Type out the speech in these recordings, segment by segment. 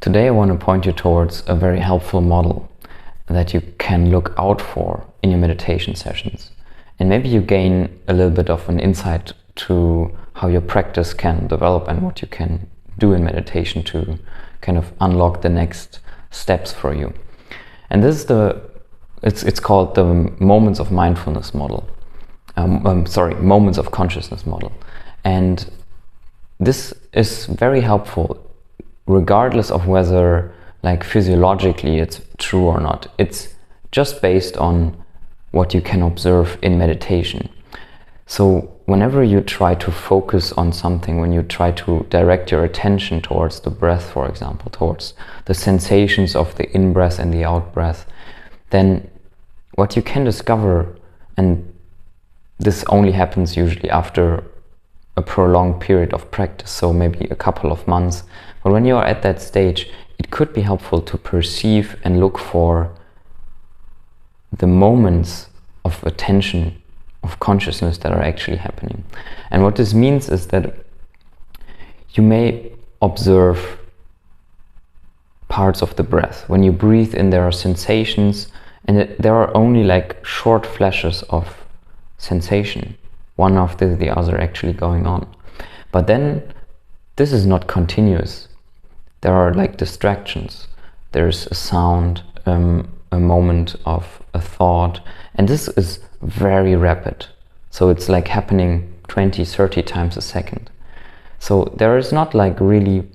Today I want to point you towards a very helpful model that you can look out for in your meditation sessions. And maybe you gain a little bit of an insight to how your practice can develop and what you can do in meditation to kind of unlock the next steps for you. And this is it's called the Moments of Mindfulness model. Moments of Consciousness model. And this is very helpful regardless of whether physiologically it's true or not. It's just based on what you can observe in meditation. So whenever you try to focus on something, when you try to direct your attention towards the breath, for example, towards the sensations of the in-breath and the out-breath, then what you can discover, and this only happens usually after a prolonged period of practice, so maybe a couple of months, but when you are at that stage, it could be helpful to perceive and look for the moments of attention, of consciousness that are actually happening. And what this means is that you may observe parts of the breath. When you breathe in, there are sensations, and there are only short flashes of sensation, one after the other actually going on. But then this is not continuous. There are distractions. There's a sound, a moment of a thought, and this is very rapid. So it's happening 20, 30 times a second. So there is not really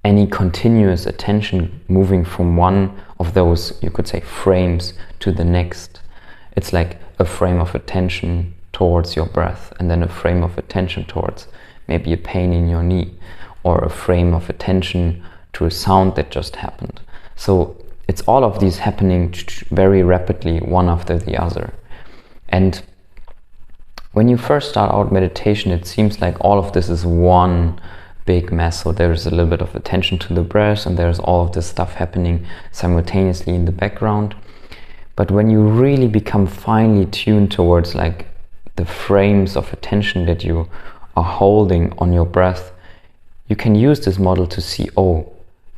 any continuous attention moving from one of those, you could say, frames to the next. It's like a frame of attention towards your breath, and then a frame of attention towards maybe a pain in your knee, or a frame of attention to a sound that just happened. So it's all of these happening very rapidly, one after the other. And when you first start out meditation, it seems like all of this is one big mess. So there's a little bit of attention to the breath, and there's all of this stuff happening simultaneously in the background. But when you really become finely tuned towards the frames of attention that you are holding on your breath, you can use this model to see,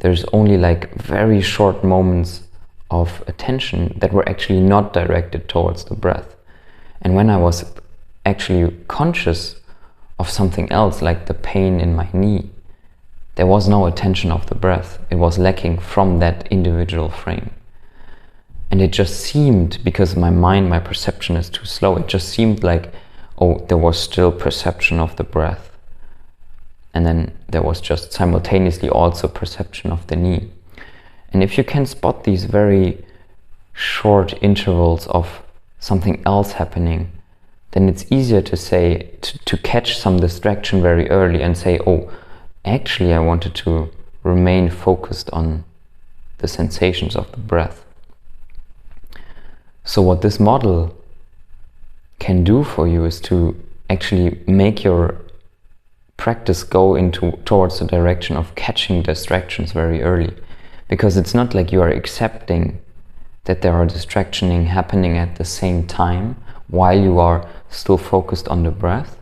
there's only very short moments of attention that were actually not directed towards the breath. And when I was actually conscious of something else, like the pain in my knee, there was no attention of the breath. It was lacking from that individual frame. And it just seemed, because my perception is too slow, it just seemed there was still perception of the breath. And then there was just simultaneously also perception of the knee. And if you can spot these very short intervals of something else happening, then it's easier to say, to catch some distraction very early and say, actually I wanted to remain focused on the sensations of the breath. So what this model can do for you is to actually make your practice go towards the direction of catching distractions very early, because it's not like you are accepting that there are distractions happening at the same time while you are still focused on the breath.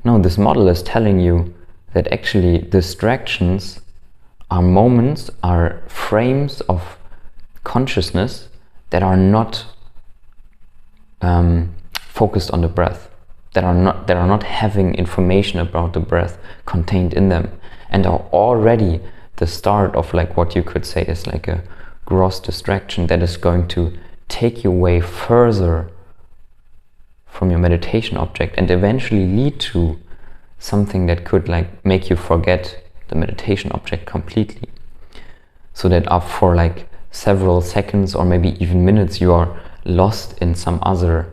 No, this model is telling you that actually distractions are moments, are frames of consciousness that are not focused on the breath, that are not having information about the breath contained in them, and are already the start of what you could say is a gross distraction that is going to take you way further from your meditation object and eventually lead to something that could make you forget the meditation object completely. So that for several seconds or maybe even minutes you are lost in some other,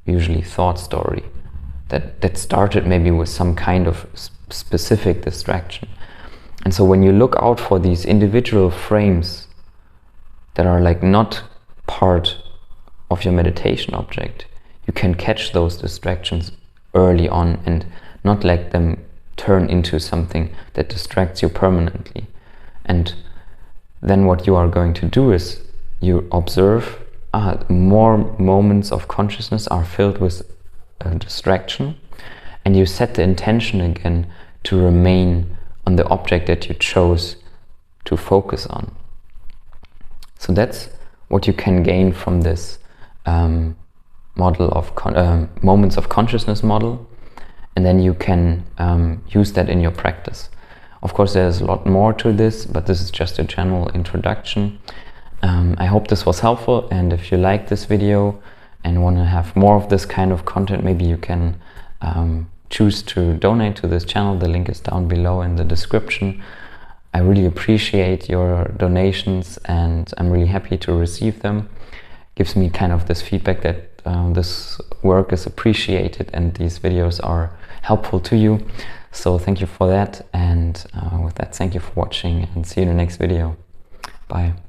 usually thought story that started maybe with some kind of specific distraction. And so when you look out for these individual frames that are not part of your meditation object, you can catch those distractions early on and not let them turn into something that distracts you permanently. And then what you are going to do is you observe more moments of consciousness are filled with a distraction, and you set the intention again to remain on the object that you chose to focus on. So that's what you can gain from this model of moments of consciousness model, and then you can use that in your practice. Of course, there's a lot more to this, but this is just a general introduction. I hope this was helpful, and if you like this video and want to have more of this kind of content, maybe you can choose to donate to this channel. The link is down below in the description. I really appreciate your donations, and I'm really happy to receive them. Gives me kind of this feedback that this work is appreciated and these videos are helpful to you. So thank you for that, and with that, thank you for watching, and see you in the next video. Bye.